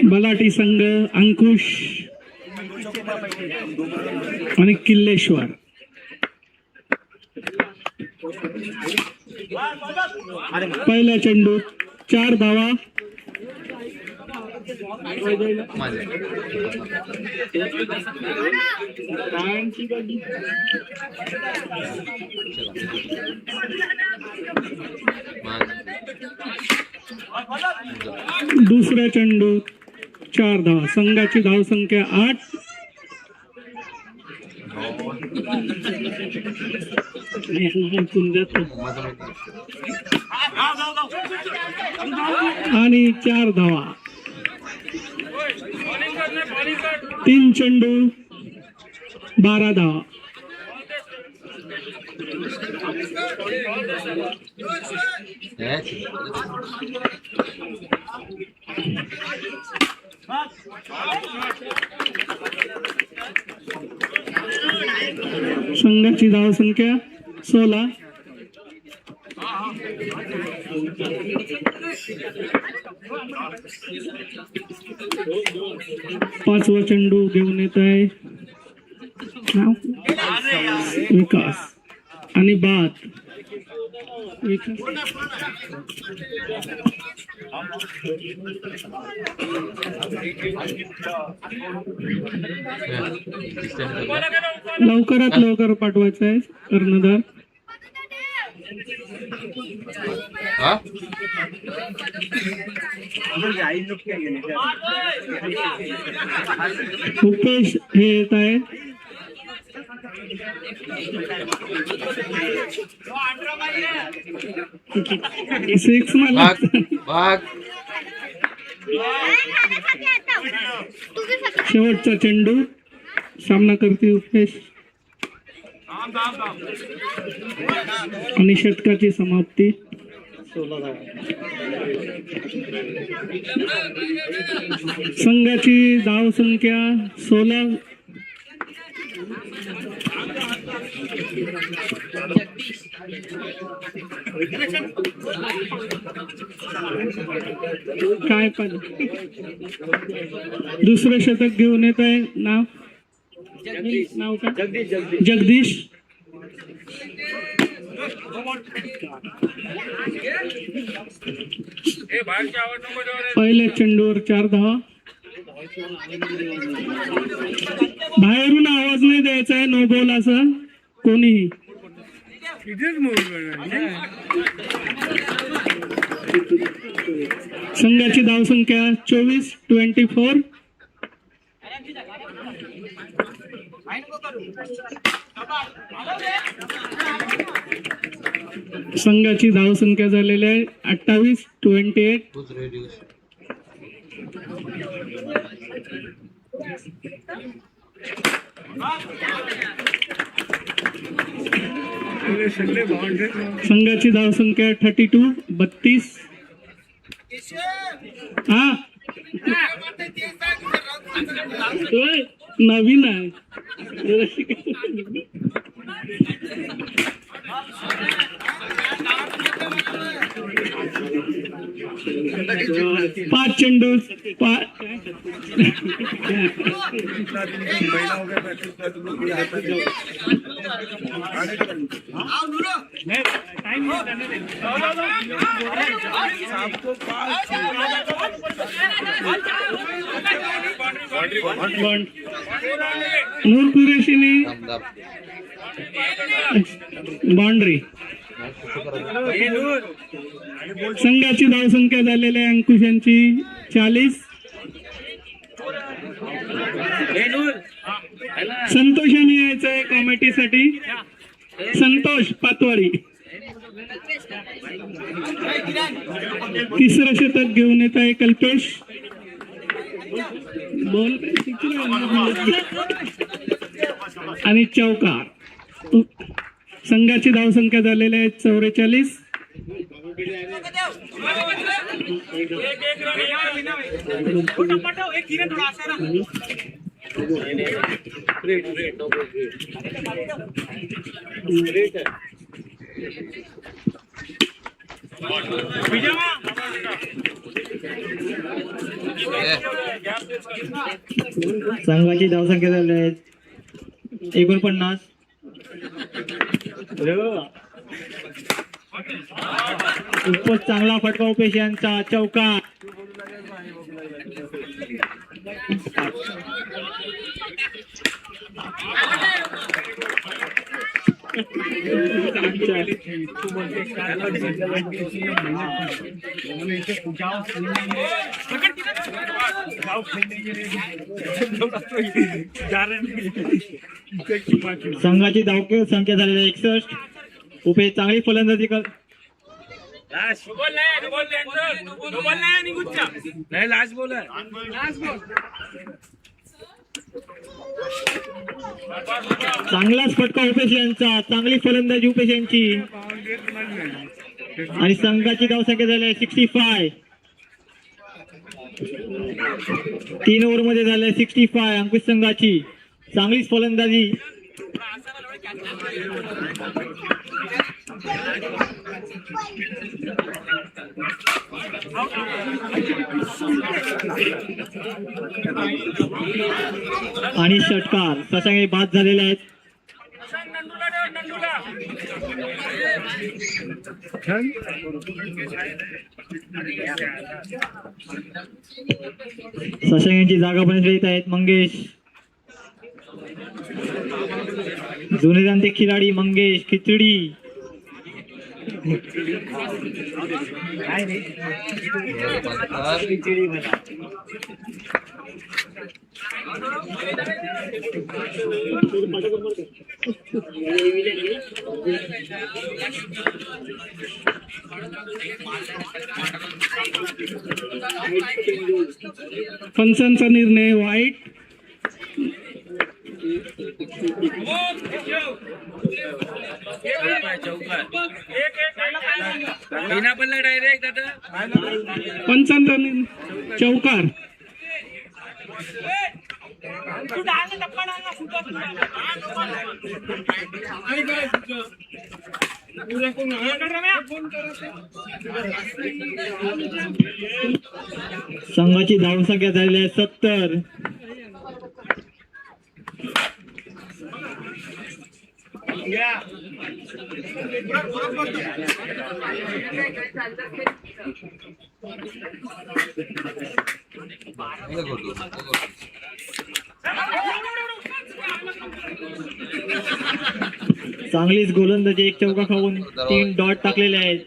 बलाटी संघ अंकुश आणि किल्लेश्वर. पहिल्या चेंडू 4 धावा. दुसऱ्या चेंडू 4 धावा. संघाची धावसंख्या 8. आणि 4 धावा. 3 चेंडू 12 धावा. संघाची धावसंख्या 16. पाचवा चेंडू घेऊन येत आहे विकास आणि बाद. लवकरात लवकर पाठवायचं आहे कर्णधार. उपेश हे येत आहे. सिक्स मला शेवटचा चेंडू सामना करते उपेश आणि षटकाची समाप्ती. संघाची धावसंख्या 16. काय पण दुसरं शतक घेऊन येत आहे. नाव का? जगदीश. पहिल्या चेंडूवर 4 धावा. बाहेरून आवाज नाही द्यायचा आहे. नो बॉल असं कोणीही. संघाची धावसंख्या 24. संघाची धावसंख्या झालेली आहे 28. संघाची धावसंख्या 32. हा नवीन आहे. 5 चेंडू 5 नूर कुरेशीने बाउंड्री. संघाची धावसंख्या झालेली आहे अंकुशांची 40. संतोषाने यायचं आहे कॉमेडीसाठी. संतोष पातवाडी. तिसरं शतक घेऊन येत आहे कल्पेश. बॉल आणि चौकार. संघाची धावसंख्या झालेली आहे 44. संघाची धावसंख्या झाली आहे 49. खूपच चांगला फटका उपेश यांचा चौकार. संघाची धाव संख्या झालेली आहे 61. उपेश चांगली फलंदाजी कर. चांगलाच फटका उपेश यांचा. चांगली फलंदाजी उपेश यांची. आणि संघाची धावसंख्या झाली आहे 65. 3 ओव्हर मध्ये झाले 65 अंकुश संघाची. चांगलीच फलंदाजी. आणि षटकार सशांगे बाद झालेले आहेत. सशांगेची जागा पण येत आहेत मंगेश. जुने जाणते खिलाडी मंगेश खिचडी. पंचांचा निर्णय वाईट. पंचांचा चौकार. संघाची धावसंख्या झालेली आहे 70. चांगलीच गोलंदाजी. एक चौका खाऊन 3 डॉट टाकलेले आहेत.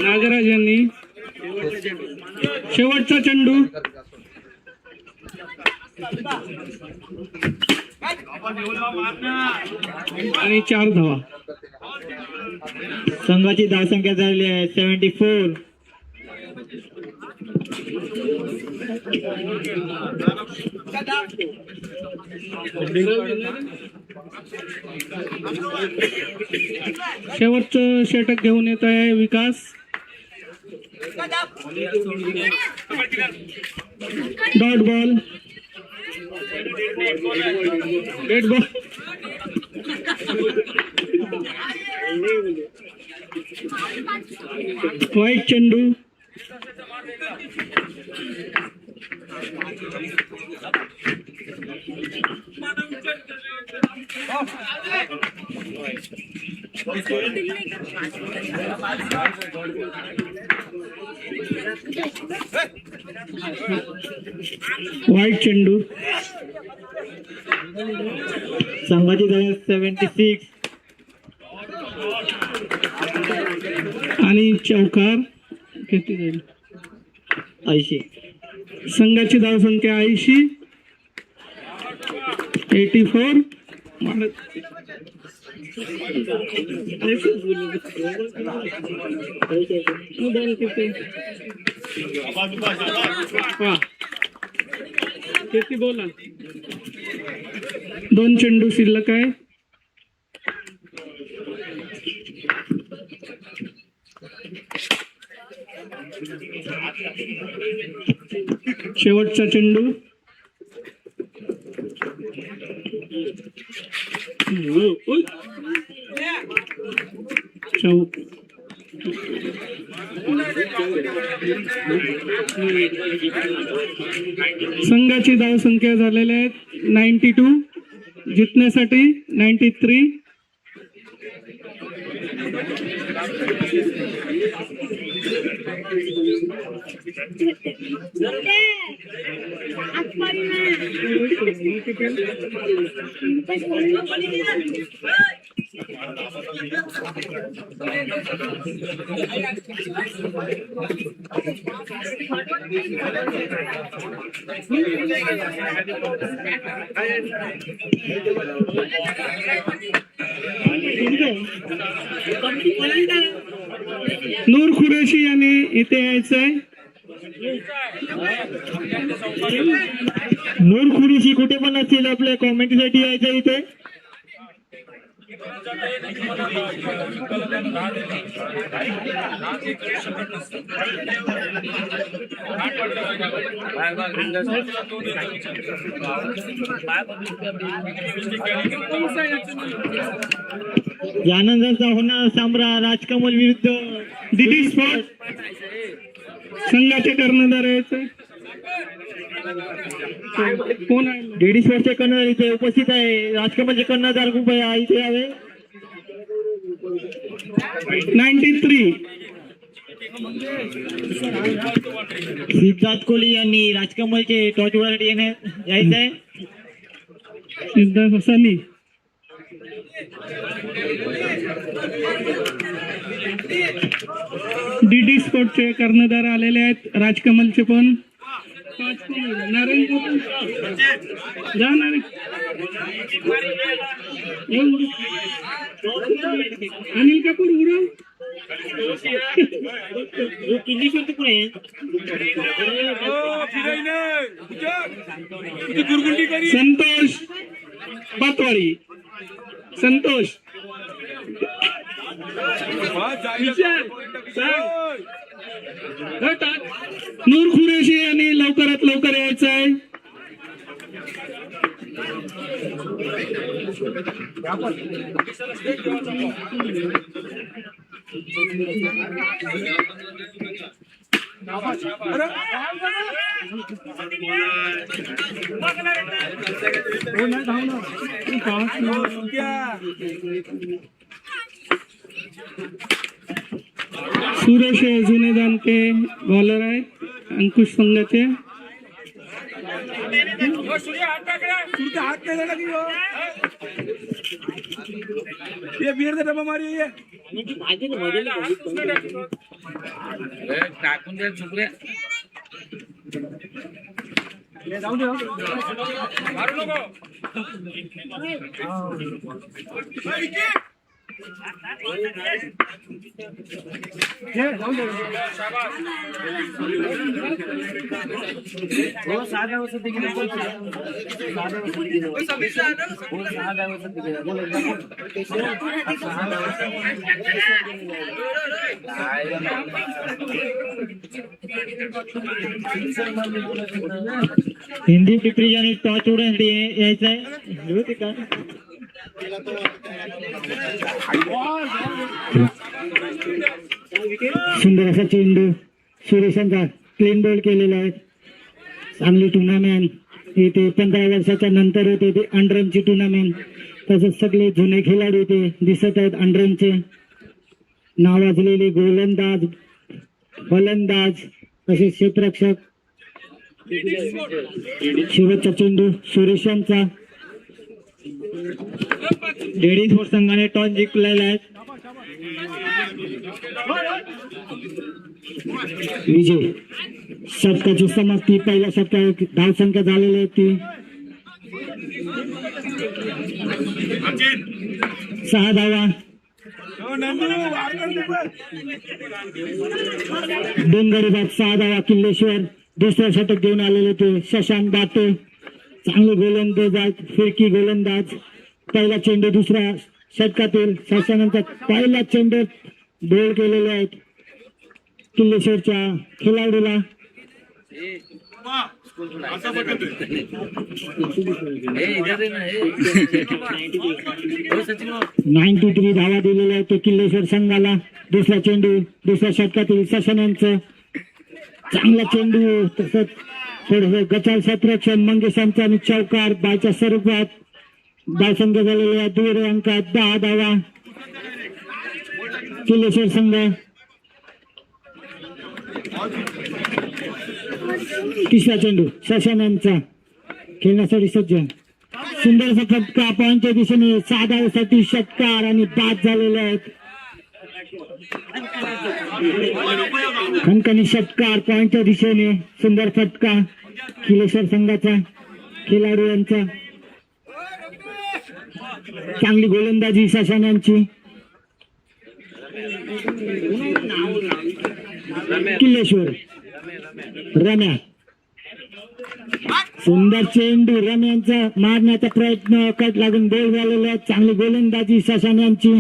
नागराज यांनी शेवटचा चेंडू. आणि 4 धावा. संघाची धावसंख्या झालेली आहे 74. शेवटचं षटक घेऊन येत आहे Vikas. Dot ball. Dead ball. वाईट चेंडू. वाईट चेंडू. संघाची धाव 76. आणि चौकार किती जाईल? 80. संघाची धावसंख्या 80. 84. किती बोला? 2 चेंडू शिल्लक आहे. शेवटचा चेंडू. चौक संघाची धावसंख्या झालेल्या आहेत 92, जिंकण्यासाठी 93. नूर कुरेशी यांनी इथे यायचंय. नूर कुरेशी कुठे पण असतील आपल्या कॉमेंटसाठी यायचं इथे. यानंतरचा होणार सामना राजकमल विरुद्ध दिदी स्पॉट संघाचे कर्णधार यायचे. कोण आहे? डीडी स्पोर्टचे कर्णधार इथे उपस्थित आहे. राजकमलचे कर्णधार खूप आहे इथे यावे. 93. सिद्धार्थ कोहली यांनी राजकमलचे टॉच उडवण्यासाठी यायचं आहे. सिद्धार्थ सनी. डीडी स्पोर्टचे कर्णधार आलेले आहेत. राजकमलचे पण नारायण जा नारायण. अनिल कपूर उडव. संतोष बातवाडी. संतोष नूर कुरेशी यांनी लवकरात लवकर यायचं आहे. सुरेश जुने दानके बॉलर आहेत अंकुश संघाचे. डबा मारी टाकून द्या चुकल्या. हिंदी पिपरी यांनी टॉच उडवण्यासाठी यायचं आहे का. सुंदर असा चेंडू सुरेशांचा क्लीन बॉल केलेला आहे. चांगली टुर्नामेंट इथे 15 वर्षाच्या नंतर होते ते अंडरमची टुर्नामेंट. तसंच सगळे जुने खेळाडू इथे दिसत आहेत. अंडरमचे नावाजलेले गोलंदाज फलंदाज तसेच क्षेत्ररक्षक. शेवटचा चेंडू सुरेशांचा. डीडी स्पोर्ट्स संघाने टॉस जिंकलेला आहे. विजय षटकाची समाप्ती. पहिल्या षटकात धावसंख्या झालेली होती 6 धावा. 2 गडी बाद 6 धावा. किल्लेश्वर दुसऱ्या षटक घेऊन आलेले होते शशांक बाटे. चांगले गोलंदाज आहेत, फिरकी गोलंदाज. पहिला चेंडू दुसऱ्या षटकातील शशांकचा पहिला चेंडू बोल केलेले आहेत किल्लेश्वरच्या खेळाडूला. 93 धावा दिलेल्या आहेत ते किल्लेश्वर संघाला. दुसरा चेंडू दुसऱ्या षटकातील सशन यांचं चांगला चेंडू, तसंच थोडस गचाल क्षेत्ररक्षण मंगेशांचा आणि चौकार बायच्या स्वरूपात. धावसंख्या झालेल्या दूर अंकात 10 धावा किल्लेश्वर संघ. तिसरा चेंडू सशन यांचा खेळण्यासाठी सज्ज. सुंदरसा फटका पॉईंटच्या दिशेने 6 धावांसाठी षटकार आणि बाद झालेले आहेत. खणखणी षटकार पॉईंटच्या दिशेने, सुंदर फटका किल्लेश्वर संघाचा खेळाडू यांचा. चांगली गोलंदाजी सशन यांची. किल्लेश्वर रम्या, सुंदर चेंडू रम्यांचा मारण्याचा प्रयत्न, कट लागून गोल झालेला. चांगली गोलंदाजी सशन यांची.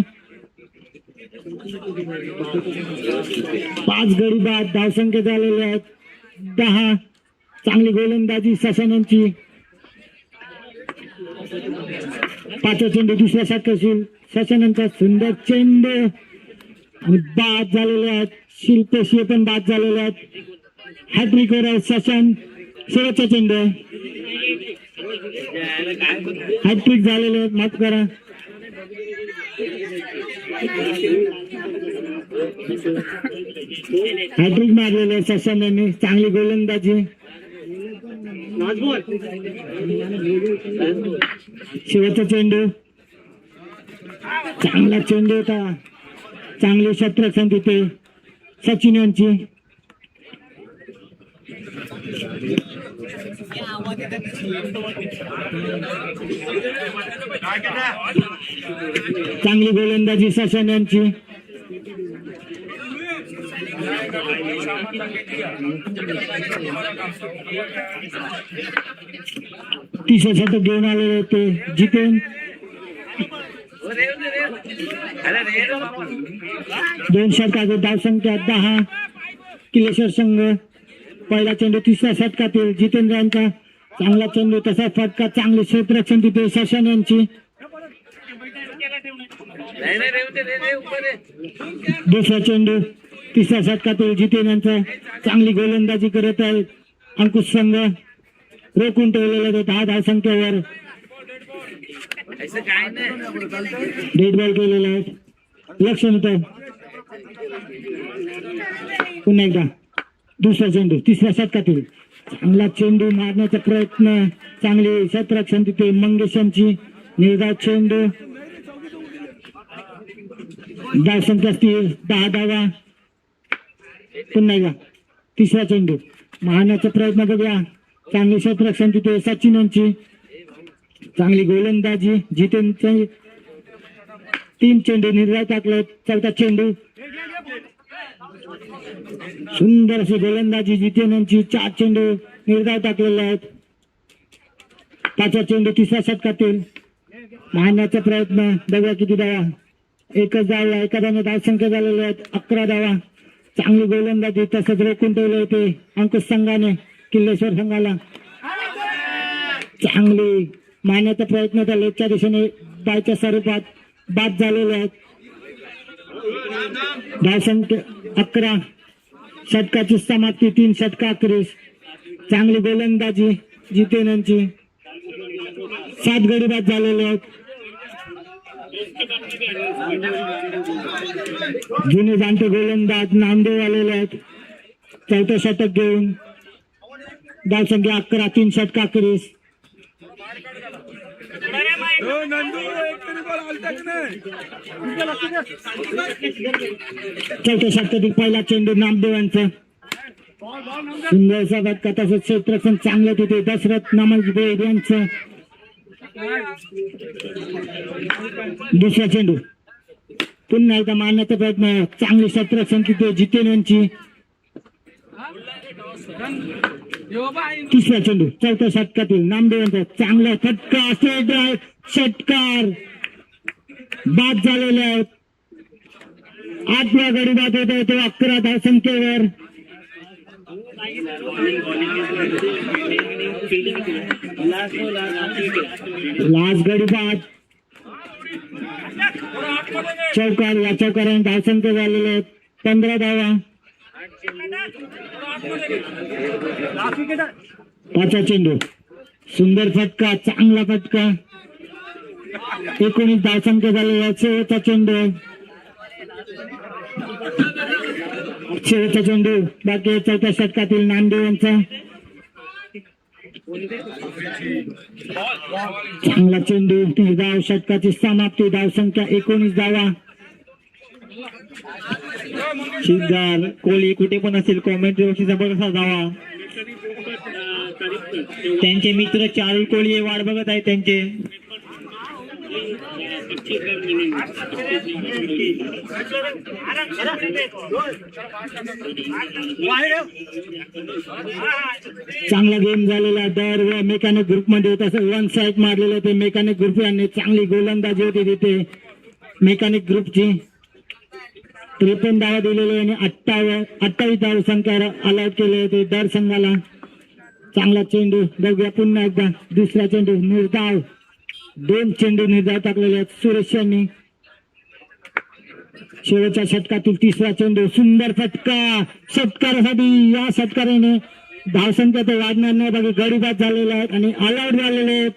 5 गडी बाद, धावसंख्या झालेल्या आहेत 10. चांगली गोलंदाजी सशन यांची. 5 चेंडू दुसऱ्या षटकातील सशन यांचा सुंदर चेंडू आणि बाद झालेले आहेत. शिल्पेशी पण बाद झालेले आहेत. हॅट्रिक वर सशन. शेवटचा चेंडू हॅट्रिक झालेले आहेत, माफ करा. हॅट्रिक मारलेले सशन यांनी. चांगली गोलंदाजी. शेवटचा चेंडू चांगला चेंडू होता. चांगले क्षेत्ररक्षण तिथे सचिन यांची. चांगली गोलंदाजी सशन यांची. तिसरं षटक घेऊन आलेले होते जितेन. 2 षटकाची धावसंख्या 10 किल्लेश्वर संघ. पहिला चेंडू तिसऱ्या षटकातील जितेंद्र यांचा चांगला चेंडू, तसा फटका. चांगले क्षेत्ररक्षण तिथे सशन यांची. दुसरा चेंडू तिसऱ्या षटकातील जितेंद्र यांचा चांगली गोलंदाजी करत आहे अंकुश संघ. रोखून ठेवलेलं 10 धावसंख्येवर. डेड बॉल केलेला आहे. लक्ष होतं. पुन्हा एकदा दुसरा चेंडू तिसऱ्या षटकातील चांगला चेंडू मारण्याचा प्रयत्न. चांगले क्षेत्ररक्षण तिथे मंगेशांची. निर्धाव चेंडू. धावसंख्या स्थिर 10 धावा. पुन्हा एकदा तिसरा चेंडू मारण्याचा प्रयत्न बघूया. चांगले क्षेत्ररक्षण तिथे सचिन यांची. चांगली गोलंदाजी जितेंद्र. 3 चेंडू निर्धाव टाकले. चौथा चेंडू सुंदर अशी गोलंदाजी जितेंद्र यांची. 4 चेंडू निर्धाव टाकलेले आहेत. 5वा चेंडू तिसऱ्या षटकातील मारण्याचा प्रयत्न. बघा किती धावा. 1च धाव. एका धावाने धावसंख्या झालेल्या आहेत 11 धावा. चांगली गोलंदाजी तसंच रोखून ठेवले होते अंकुश संघाने किल्लेश्वर संघाला. चांगली मारण्याचा प्रयत्न त्या लेगच्या दिशेने बायच्या स्वरूपात बाद झालेले आहेत. धावसंख्या 11. षटकाची समाप्ती 3 षटका 11. चांगली गोलंदाजी जितेंद्र यांची. 7 गडी बाद झालेले आहेत. जुने जाणते गोलंदाज नामदेव आलेले आहेत. 4थं षटक घेऊन. धावसंख्या 11. 3 षटका 11. चौथ्या षटकातील पहिला चेंडू नामदेवांचा. सुंदरचा फटका, तसंच क्षेत्ररक्षण चांगलं तिथे दशरथ नामदेव यांचं. दुसरा चेंडू पुन्हा एकदा मारण्याचा प्रयत्न. चांगले क्षेत्ररक्षण तिथे जितेंद्र यांची. तिसरा चेंडू चौथ्या षटकातील नामदेवांचा. चांगला फटका. Straight drive. षटकार. बाद झालेले आहेत. 8व्या गडी बाद होत आहे तो 11 धावसंख्येवर. लास्ट गडी बाद चौकार. या चौकाराने धावसंख्या झालेले आहेत 15 धावा. 5 चेंडू. सुंदर फटका, चांगला फटका. 19 धावसंख्या झालेल्या. शेवटचा चेंडू. शेवटचा चेंडू बाकी चौथ्या षटकातील नामदेव यांचा. चांगला चेंडू. 30 धाव. षटकाची समाप्ती. धावसंख्या 19 धावा. शिकदार कोहली कुठे पण असेल कॉमेंट्री बक्षीस कसा धावा. त्यांचे मित्र चारुल कोहली वाट बघत आहेत त्यांचे. चांगला गेम झालेला. दर व मेकॅनिक ग्रुप मध्ये तसं 1 साईड मारलेलं ते मेकॅनिक ग्रुप यांनी. चांगली गोलंदाजी होती तिथे मेकॅनिक ग्रुपची. 53 धावा दिलेले आणि 28 धाव संख्या अलॉट केले होते दर संघाला. चांगला चेंडू. बघूया पुन्हा एकदा दुसरा चेंडू. निर्धाव. 2 चेंडू निर्धाव टाकलेले आहेत सुरेश यांनी. शेवटच्या षटकातील 3रा चेंडू. सुंदर फटका षटकारासाठी. या षटकाराने धावसंख्या तर वाढणार नाही बाकी गडी बाद झालेले आहेत आणि ऑलआउट झालेले आहेत.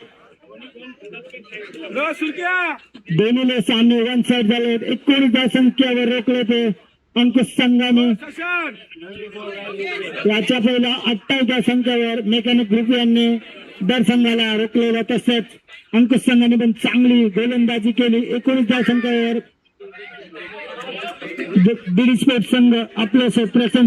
दोन्ही सामने 1 साइड झाले आहेत. 19 धावसंख्येवर रोखले ते अंकुश संघाने. याच्या पहिला 28 धावसंख्येवर मेकॅनिक ग्रुप यांनी दर संघाला रोखलेलं. तसेच अंकुश संघाने पण चांगली गोलंदाजी केली. 19 धावसंख्येवर बीडी स्पोर्ट्स संघ आपलं प्रशंसा